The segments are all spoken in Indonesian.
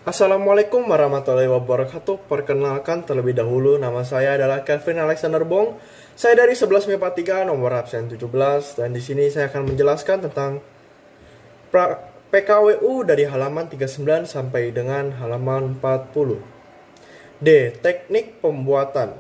Assalamualaikum warahmatullahi wabarakatuh. Perkenalkan terlebih dahulu, nama saya adalah Kelvin Alexander Bong. Saya dari 11 MIPA 3 nomor absen 17, dan di sini saya akan menjelaskan tentang PKWU dari halaman 39 sampai dengan halaman 40. D. Teknik pembuatan.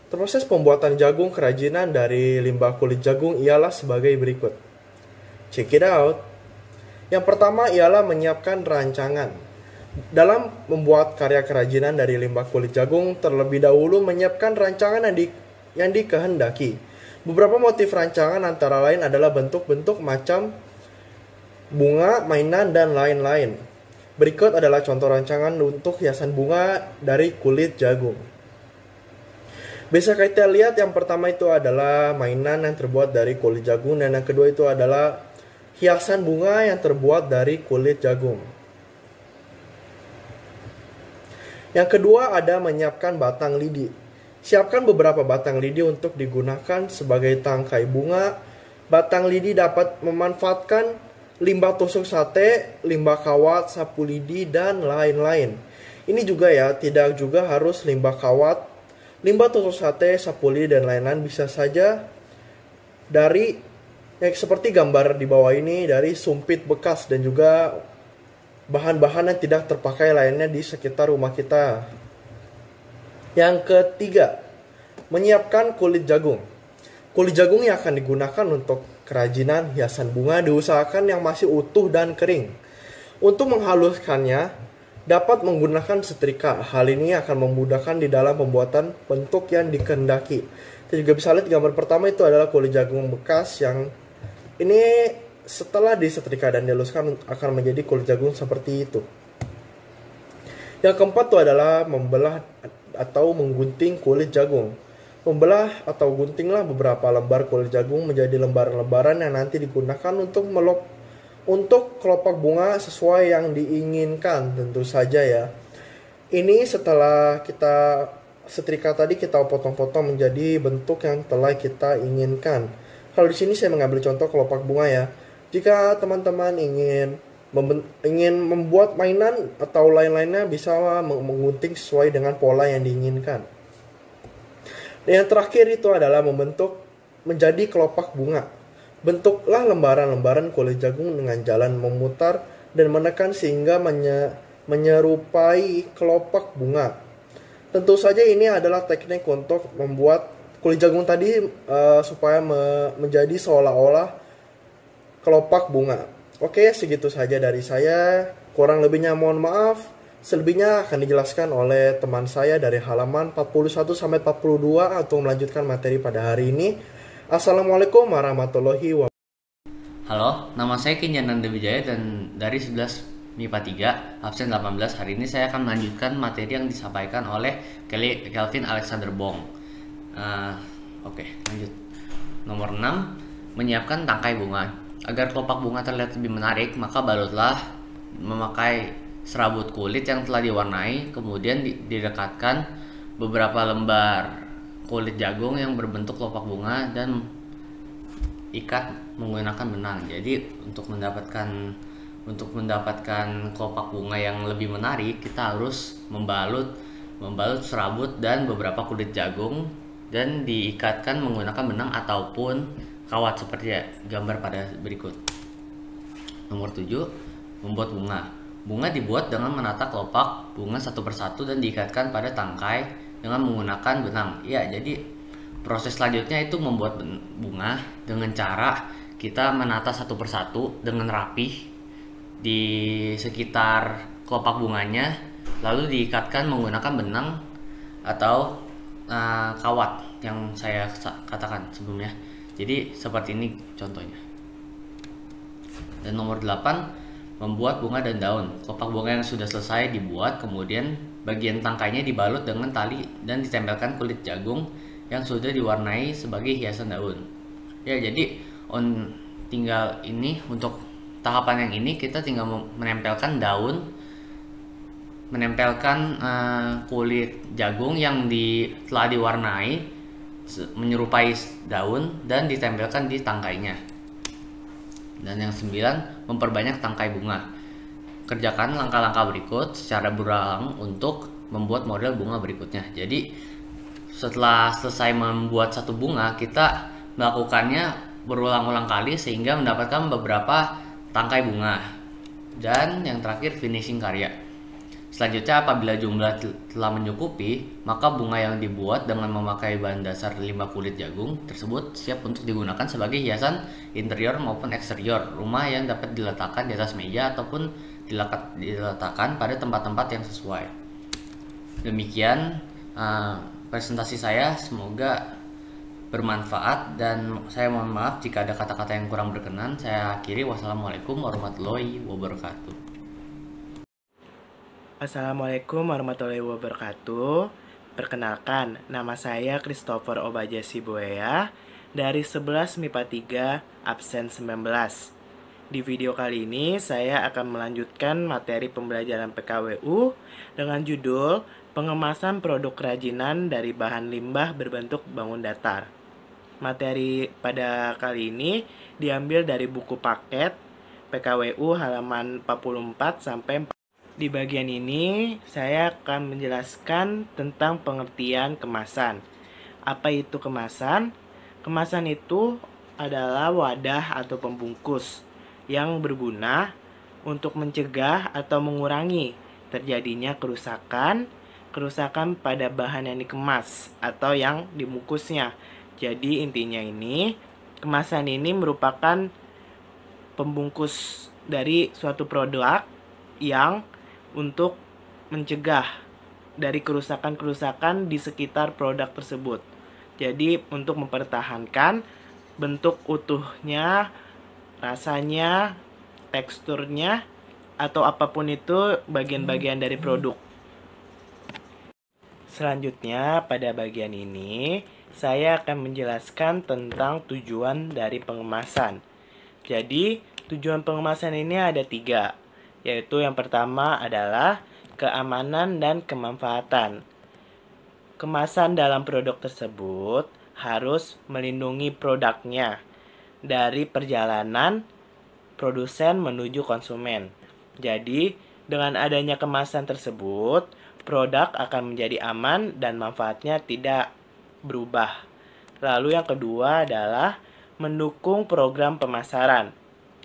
Proses pembuatan jagung kerajinan dari limbah kulit jagung ialah sebagai berikut. Check it out. Yang pertama ialah menyiapkan rancangan. Dalam membuat karya kerajinan dari limbah kulit jagung, terlebih dahulu menyiapkan rancangan yang dikehendaki. Beberapa motif rancangan antara lain adalah bentuk-bentuk macam bunga, mainan, dan lain-lain. Berikut adalah contoh rancangan untuk hiasan bunga dari kulit jagung. Bisa kita lihat yang pertama itu adalah mainan yang terbuat dari kulit jagung, dan yang kedua itu adalah hiasan bunga yang terbuat dari kulit jagung. Yang kedua ada menyiapkan batang lidi. Siapkan beberapa batang lidi untuk digunakan sebagai tangkai bunga. Batang lidi dapat memanfaatkan limbah tusuk sate, limbah kawat, sapu lidi, dan lain-lain. Ini juga ya, tidak juga harus limbah kawat, limbah tusuk sate, sapu lidi, dan lain-lain. Bisa saja dari seperti gambar di bawah ini, dari sumpit bekas dan juga bahan-bahan yang tidak terpakai lainnya di sekitar rumah kita. Yang ketiga, menyiapkan kulit jagung. Kulit jagung yang akan digunakan untuk kerajinan hiasan bunga diusahakan yang masih utuh dan kering. Untuk menghaluskannya, dapat menggunakan setrika. Hal ini akan memudahkan di dalam pembuatan bentuk yang dikehendaki. Kita juga bisa lihat gambar pertama itu adalah kulit jagung bekas yang ini setelah disetrika dan dihaluskan akan menjadi kulit jagung seperti itu. Yang keempat itu adalah membelah atau menggunting kulit jagung. Membelah atau guntinglah beberapa lembar kulit jagung menjadi lembaran-lembaran yang nanti digunakan untuk kelopak bunga sesuai yang diinginkan, tentu saja ya. Ini setelah kita setrika tadi, kita potong-potong menjadi bentuk yang telah kita inginkan. Kalau di sini saya mengambil contoh kelopak bunga ya. Jika teman-teman ingin membuat mainan atau lain-lainnya, bisa menggunting sesuai dengan pola yang diinginkan. Dan yang terakhir itu adalah membentuk menjadi kelopak bunga. Bentuklah lembaran-lembaran kulit jagung dengan jalan memutar dan menekan sehingga menyerupai kelopak bunga. Tentu saja ini adalah teknik untuk membuat kulit jagung tadi supaya menjadi seolah-olah kelopak bunga. Oke, segitu saja dari saya. Kurang lebihnya mohon maaf. Selebihnya akan dijelaskan oleh teman saya dari halaman 41 sampai 42 untuk melanjutkan materi pada hari ini. Assalamualaikum warahmatullahi wabarakatuh. Halo, nama saya Kinyananda Wijaya dan dari 11 MIPA 3, absen 18. Hari ini saya akan melanjutkan materi yang disampaikan oleh Kelvin Alexander Bong. Oke, lanjut. Nomor 6, menyiapkan tangkai bunga. Agar kelopak bunga terlihat lebih menarik, maka balutlah memakai serabut kulit yang telah diwarnai, kemudian direkatkan beberapa lembar kulit jagung yang berbentuk kelopak bunga dan ikat menggunakan benang. Jadi untuk mendapatkan kelopak bunga yang lebih menarik, kita harus membalut serabut dan beberapa kulit jagung dan diikatkan menggunakan benang ataupun kawat seperti gambar pada berikut. Nomor 7, membuat bunga. Bunga dibuat dengan menata kelopak bunga satu persatu dan diikatkan pada tangkai dengan menggunakan benang. Ya, jadi proses selanjutnya itu membuat bunga dengan cara kita menata satu persatu dengan rapih di sekitar kelopak bunganya, lalu diikatkan menggunakan benang atau kawat yang saya katakan sebelumnya. Jadi seperti ini contohnya. Dan nomor 8, membuat bunga dan daun. Kelopak bunga yang sudah selesai dibuat, kemudian bagian tangkainya dibalut dengan tali dan ditempelkan kulit jagung yang sudah diwarnai sebagai hiasan daun. Ya, jadi tinggal ini untuk tahapan yang ini kita tinggal menempelkan daun, menempelkan kulit jagung yang telah diwarnai menyerupai daun dan ditempelkan di tangkainya. Dan yang 9, memperbanyak tangkai bunga. kerjakan langkah-langkah berikut secara berulang untuk membuat model bunga berikutnya. Jadi setelah selesai membuat satu bunga, kita melakukannya berulang-ulang kali sehingga mendapatkan beberapa tangkai bunga. Dan yang terakhir, finishing karya. Selanjutnya, apabila jumlah telah mencukupi, maka bunga yang dibuat dengan memakai bahan dasar 5 kulit jagung tersebut siap untuk digunakan sebagai hiasan interior maupun eksterior rumah yang dapat diletakkan di atas meja ataupun diletakkan pada tempat-tempat yang sesuai. Demikian presentasi saya, semoga bermanfaat dan saya mohon maaf jika ada kata-kata yang kurang berkenan. Saya akhiri, wassalamualaikum warahmatullahi wabarakatuh. Assalamualaikum warahmatullahi wabarakatuh. Perkenalkan, nama saya Christopher Obaja Sibuaya dari 11 MIPA 3 absen 19. Di video kali ini saya akan melanjutkan materi pembelajaran PKWU dengan judul Pengemasan Produk Kerajinan dari Bahan Limbah Berbentuk Bangun Datar. Materi pada kali ini diambil dari buku paket PKWU halaman 44 sampai 40. Di bagian ini, saya akan menjelaskan tentang pengertian kemasan. Apa itu kemasan? Kemasan itu adalah wadah atau pembungkus yang berguna untuk mencegah atau mengurangi terjadinya kerusakan pada bahan yang dikemas atau yang dibungkusnya. Jadi intinya ini, kemasan ini merupakan pembungkus dari suatu produk yang untuk mencegah dari kerusakan-kerusakan di sekitar produk tersebut. Jadi untuk mempertahankan bentuk utuhnya, rasanya, teksturnya, atau apapun itu bagian-bagian dari produk. Selanjutnya pada bagian ini saya akan menjelaskan tentang tujuan dari pengemasan. Jadi tujuan pengemasan ini ada 3, yaitu yang pertama adalah keamanan dan kemanfaatan. Kemasan dalam produk tersebut harus melindungi produknya dari perjalanan produsen menuju konsumen. Jadi, dengan adanya kemasan tersebut, produk akan menjadi aman dan manfaatnya tidak berubah. Lalu yang kedua adalah mendukung program pemasaran.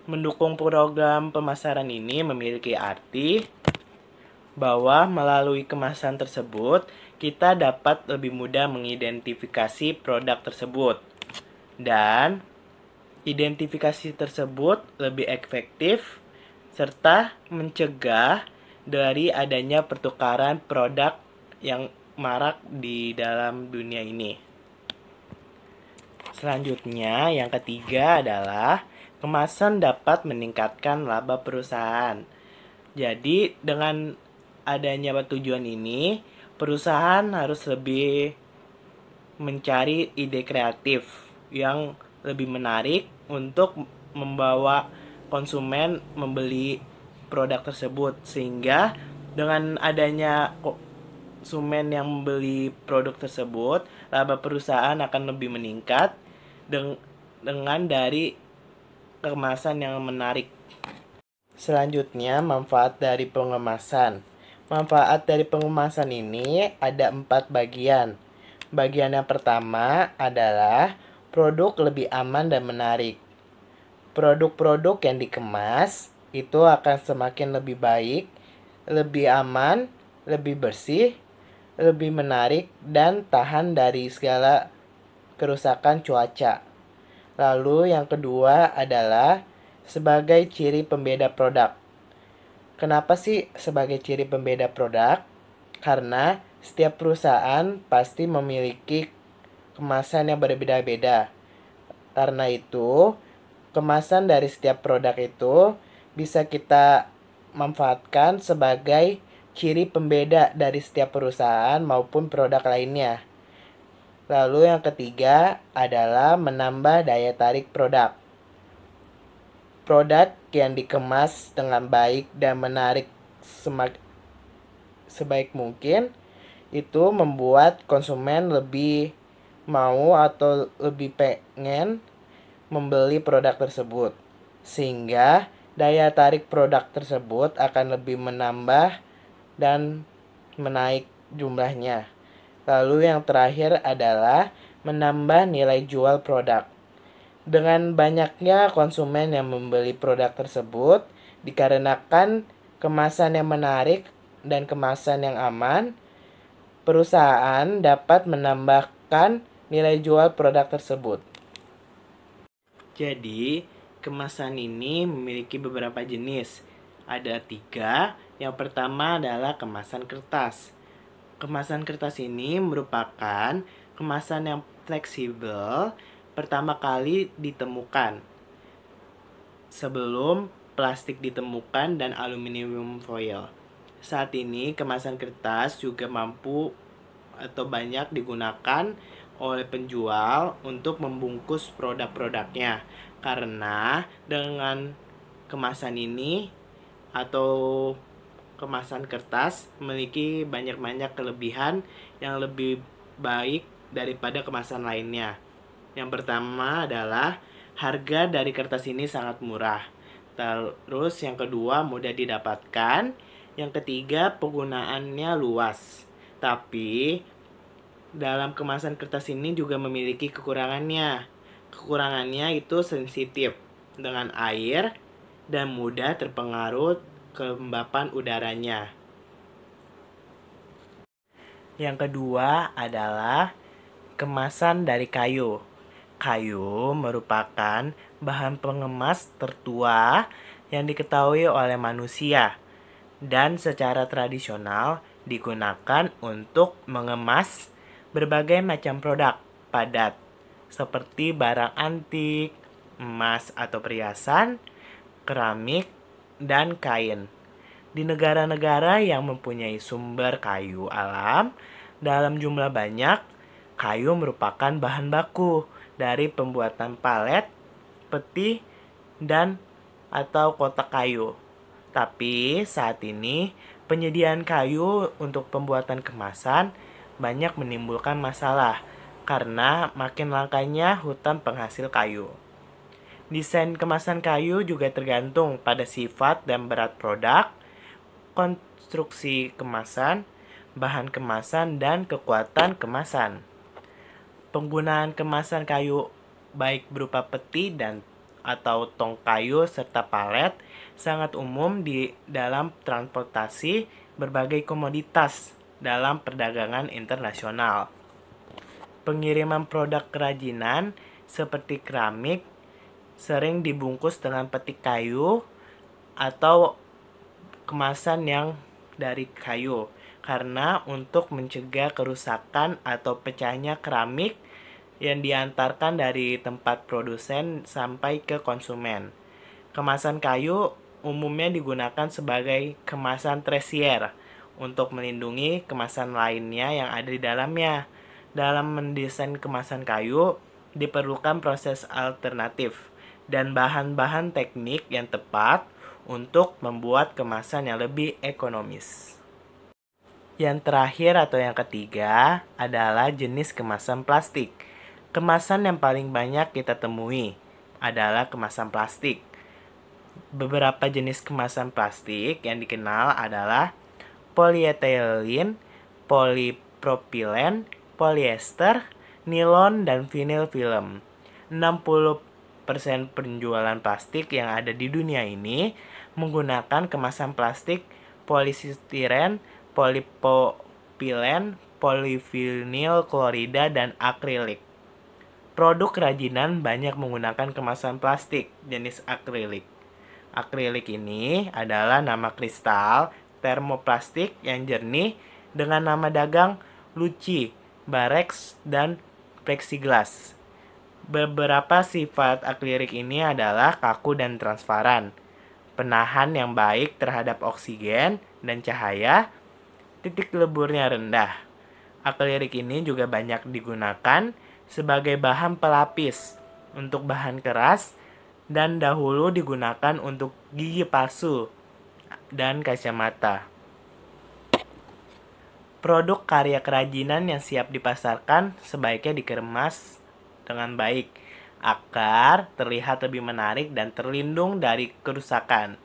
Mendukung program pemasaran ini memiliki arti bahwa melalui kemasan tersebut kita dapat lebih mudah mengidentifikasi produk tersebut dan identifikasi tersebut lebih efektif serta mencegah dari adanya pertukaran produk yang marak di dalam dunia ini. Selanjutnya, yang ketiga adalah kemasan dapat meningkatkan laba perusahaan. Jadi, dengan adanya tujuan ini, perusahaan harus lebih mencari ide kreatif yang lebih menarik untuk membawa konsumen membeli produk tersebut. Sehingga dengan adanya konsumen yang membeli produk tersebut, laba perusahaan akan lebih meningkat dengan dari kemasan yang menarik. Selanjutnya, manfaat dari pengemasan. Manfaat dari pengemasan ini ada 4 bagian. Bagian yang pertama adalah produk lebih aman dan menarik. Produk-produk yang dikemas itu akan semakin lebih baik, lebih aman, lebih bersih, lebih menarik, dan tahan dari segala kerusakan cuaca. Lalu yang kedua adalah sebagai ciri pembeda produk. Kenapa sih sebagai ciri pembeda produk? Karena setiap perusahaan pasti memiliki kemasan yang berbeda-beda. Karena itu, kemasan dari setiap produk itu bisa kita manfaatkan sebagai ciri pembeda dari setiap perusahaan maupun produk lainnya. Lalu yang ketiga adalah menambah daya tarik produk. Produk yang dikemas dengan baik dan menarik sebaik mungkin itu membuat konsumen lebih mau atau lebih pengen membeli produk tersebut. Sehingga daya tarik produk tersebut akan lebih menambah dan menaik jumlahnya. Lalu yang terakhir adalah menambah nilai jual produk. Dengan banyaknya konsumen yang membeli produk tersebut, dikarenakan kemasan yang menarik dan kemasan yang aman, perusahaan dapat menambahkan nilai jual produk tersebut. Jadi, kemasan ini memiliki beberapa jenis. Ada 3. Yang pertama adalah kemasan kertas. Kemasan kertas ini merupakan kemasan yang fleksibel pertama kali ditemukan sebelum plastik ditemukan dan aluminium foil. Saat ini kemasan kertas juga mampu atau banyak digunakan oleh penjual untuk membungkus produk-produknya, karena dengan kemasan ini atau kemasan kertas memiliki banyak kelebihan yang lebih baik daripada kemasan lainnya. Yang pertama adalah harga dari kertas ini sangat murah. Terus yang kedua mudah didapatkan. Yang ketiga penggunaannya luas. Tapi dalam kemasan kertas ini juga memiliki kekurangannya. Kekurangannya itu sensitif dengan air dan mudah terpengaruh kelembapan udaranya. Yang kedua adalah kemasan dari kayu. Kayu merupakan bahan pengemas tertua yang diketahui oleh manusia dan secara tradisional digunakan untuk mengemas berbagai macam produk padat seperti barang antik, emas atau perhiasan, keramik, dan kain. Di negara-negara yang mempunyai sumber kayu alam dalam jumlah banyak, kayu merupakan bahan baku dari pembuatan palet, peti, dan atau kotak kayu. Tapi saat ini penyediaan kayu untuk pembuatan kemasan banyak menimbulkan masalah karena makin langkanya hutan penghasil kayu. Desain kemasan kayu juga tergantung pada sifat dan berat produk, konstruksi kemasan, bahan kemasan, dan kekuatan kemasan. Penggunaan kemasan kayu baik berupa peti dan atau tong kayu serta palet sangat umum di dalam transportasi berbagai komoditas dalam perdagangan internasional. Pengiriman produk kerajinan seperti keramik sering dibungkus dengan peti kayu atau kemasan yang dari kayu karena untuk mencegah kerusakan atau pecahnya keramik yang diantarkan dari tempat produsen sampai ke konsumen. Kemasan kayu umumnya digunakan sebagai kemasan tersier untuk melindungi kemasan lainnya yang ada di dalamnya. Dalam mendesain kemasan kayu diperlukan proses alternatif dan bahan-bahan teknik yang tepat untuk membuat kemasan yang lebih ekonomis. Yang terakhir atau yang ketiga adalah jenis kemasan plastik. Kemasan yang paling banyak kita temui adalah kemasan plastik. Beberapa jenis kemasan plastik yang dikenal adalah polietilen, polipropilen, polyester, nilon, dan vinyl film. 60% penjualan plastik yang ada di dunia ini menggunakan kemasan plastik polistiren, polipropilen, polivinyl klorida, dan akrilik. Produk kerajinan banyak menggunakan kemasan plastik jenis akrilik. Akrilik ini adalah nama kristal termoplastik yang jernih dengan nama dagang Luci, Barex, dan plexiglass. Beberapa sifat akrilik ini adalah kaku dan transparan, penahan yang baik terhadap oksigen dan cahaya, titik leburnya rendah. Akrilik ini juga banyak digunakan sebagai bahan pelapis untuk bahan keras dan dahulu digunakan untuk gigi palsu dan kacamata. Produk karya kerajinan yang siap dipasarkan sebaiknya dikemas dengan baik agar terlihat lebih menarik dan terlindung dari kerusakan.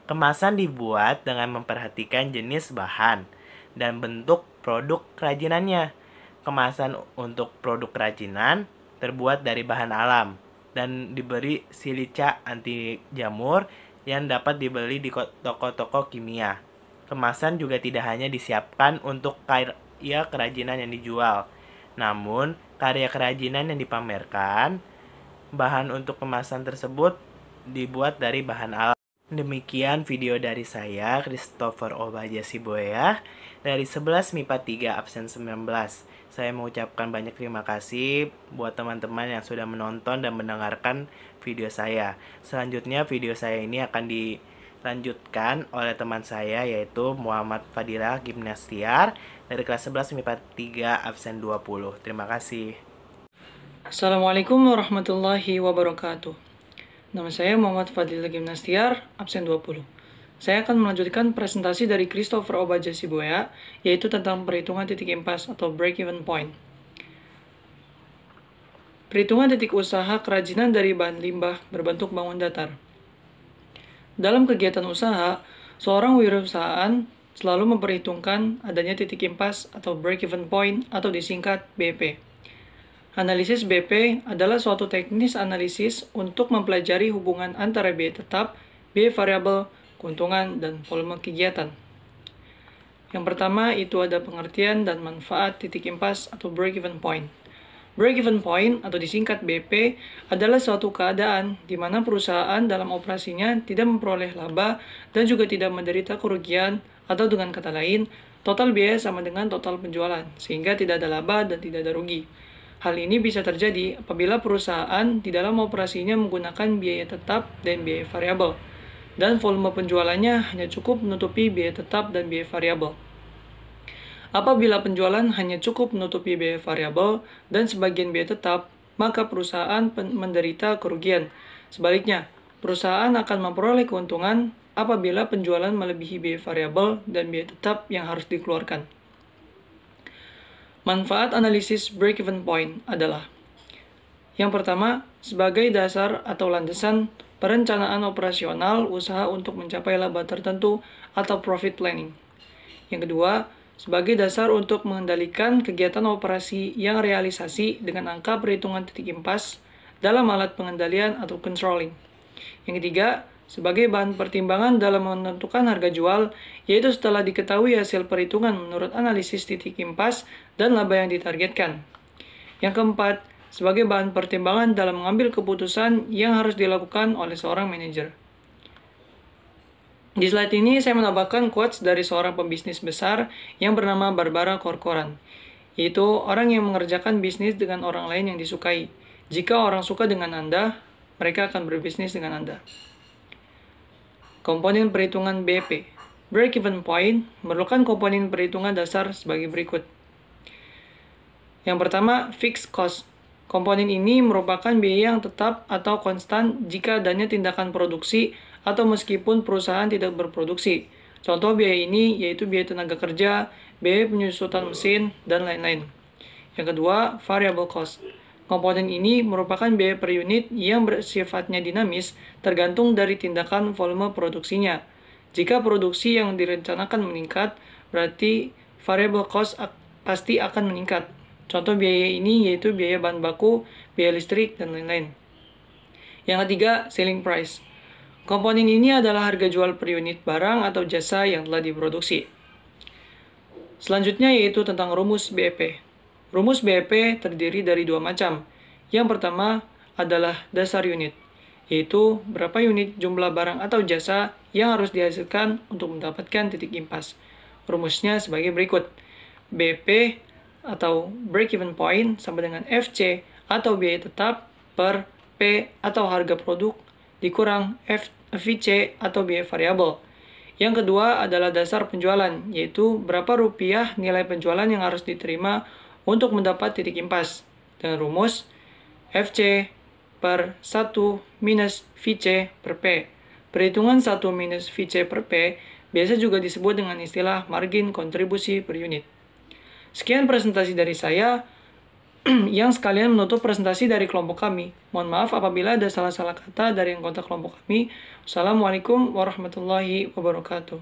Kemasan dibuat dengan memperhatikan jenis bahan dan bentuk produk kerajinannya. Kemasan untuk produk kerajinan terbuat dari bahan alam dan diberi silica anti jamur yang dapat dibeli di toko-toko kimia. Kemasan juga tidak hanya disiapkan untuk karya kerajinan yang dijual, namun karya kerajinan yang dipamerkan. Bahan untuk kemasan tersebut dibuat dari bahan alam. Demikian video dari saya, Christopher Obaja Siboya, dari 11 MIPA 3 absen 19. Saya mengucapkan banyak terima kasih buat teman-teman yang sudah menonton dan mendengarkan video saya. Selanjutnya video saya ini akan dilanjutkan oleh teman saya, yaitu Muhammad Fadilah Gimnastiar dari kelas 11 MIPA 3 absen 20. Terima kasih. Assalamualaikum warahmatullahi wabarakatuh. Nama saya Muhammad Fadilah Gimnastiar, absen 20. Saya akan melanjutkan presentasi dari Christopher Obaja Siboya, yaitu tentang perhitungan titik impas atau break-even point. Perhitungan titik usaha kerajinan dari bahan limbah berbentuk bangun datar. Dalam kegiatan usaha, seorang wirausahaan selalu memperhitungkan adanya titik impas atau break-even point atau disingkat BP. Analisis BP adalah suatu teknis analisis untuk mempelajari hubungan antara biaya tetap, biaya variabel, keuntungan, dan volume kegiatan. Yang pertama itu ada pengertian dan manfaat titik impas atau break-even point. Break-even point atau disingkat BP adalah suatu keadaan di mana perusahaan dalam operasinya tidak memperoleh laba dan juga tidak menderita kerugian, atau dengan kata lain, total biaya sama dengan total penjualan, sehingga tidak ada laba dan tidak ada rugi. Hal ini bisa terjadi apabila perusahaan di dalam operasinya menggunakan biaya tetap dan biaya variabel, dan volume penjualannya hanya cukup menutupi biaya tetap dan biaya variabel. Apabila penjualan hanya cukup menutupi biaya variabel dan sebagian biaya tetap, maka perusahaan menderita kerugian. Sebaliknya, perusahaan akan memperoleh keuntungan apabila penjualan melebihi biaya variabel dan biaya tetap yang harus dikeluarkan. Manfaat analisis break-even point adalah: yang pertama, sebagai dasar atau landasan perencanaan operasional usaha untuk mencapai laba tertentu atau profit planning. Yang kedua, sebagai dasar untuk mengendalikan kegiatan operasi yang realisasi dengan angka perhitungan titik impas dalam alat pengendalian atau controlling. Yang ketiga, sebagai bahan pertimbangan dalam menentukan harga jual, yaitu setelah diketahui hasil perhitungan menurut analisis titik impas dan laba yang ditargetkan. Yang keempat, sebagai bahan pertimbangan dalam mengambil keputusan yang harus dilakukan oleh seorang manajer. Di slide ini saya menambahkan quotes dari seorang pembisnis besar yang bernama Barbara Corcoran, yaitu orang yang mengerjakan bisnis dengan orang lain yang disukai. Jika orang suka dengan Anda, mereka akan berbisnis dengan Anda. Komponen perhitungan BP. Break-even point memerlukan komponen perhitungan dasar sebagai berikut. Yang pertama, fixed cost. Komponen ini merupakan biaya yang tetap atau konstan jika adanya tindakan produksi atau meskipun perusahaan tidak berproduksi. Contoh biaya ini yaitu biaya tenaga kerja, biaya penyusutan mesin, dan lain-lain. Yang kedua, variable cost. Komponen ini merupakan biaya per unit yang bersifatnya dinamis tergantung dari tindakan volume produksinya. Jika produksi yang direncanakan meningkat, berarti variable cost pasti akan meningkat. Contoh biaya ini yaitu biaya bahan baku, biaya listrik, dan lain-lain. Yang ketiga, selling price. Komponen ini adalah harga jual per unit barang atau jasa yang telah diproduksi. Selanjutnya yaitu tentang rumus BEP. Rumus BEP terdiri dari dua macam. Yang pertama adalah dasar unit, yaitu berapa unit jumlah barang atau jasa yang harus dihasilkan untuk mendapatkan titik impas. Rumusnya sebagai berikut. BP atau break-even point sama dengan FC atau biaya tetap per P atau harga produk dikurang VC atau biaya variabel. Yang kedua adalah dasar penjualan, yaitu berapa rupiah nilai penjualan yang harus diterima untuk mendapat titik impas, dengan rumus FC per 1 minus VC per P. Perhitungan 1 minus VC per P biasa juga disebut dengan istilah margin kontribusi per unit. Sekian presentasi dari saya. yang sekalian menutup presentasi dari kelompok kami. Mohon maaf apabila ada salah-salah kata dari anggota kelompok kami. Wassalamualaikum warahmatullahi wabarakatuh.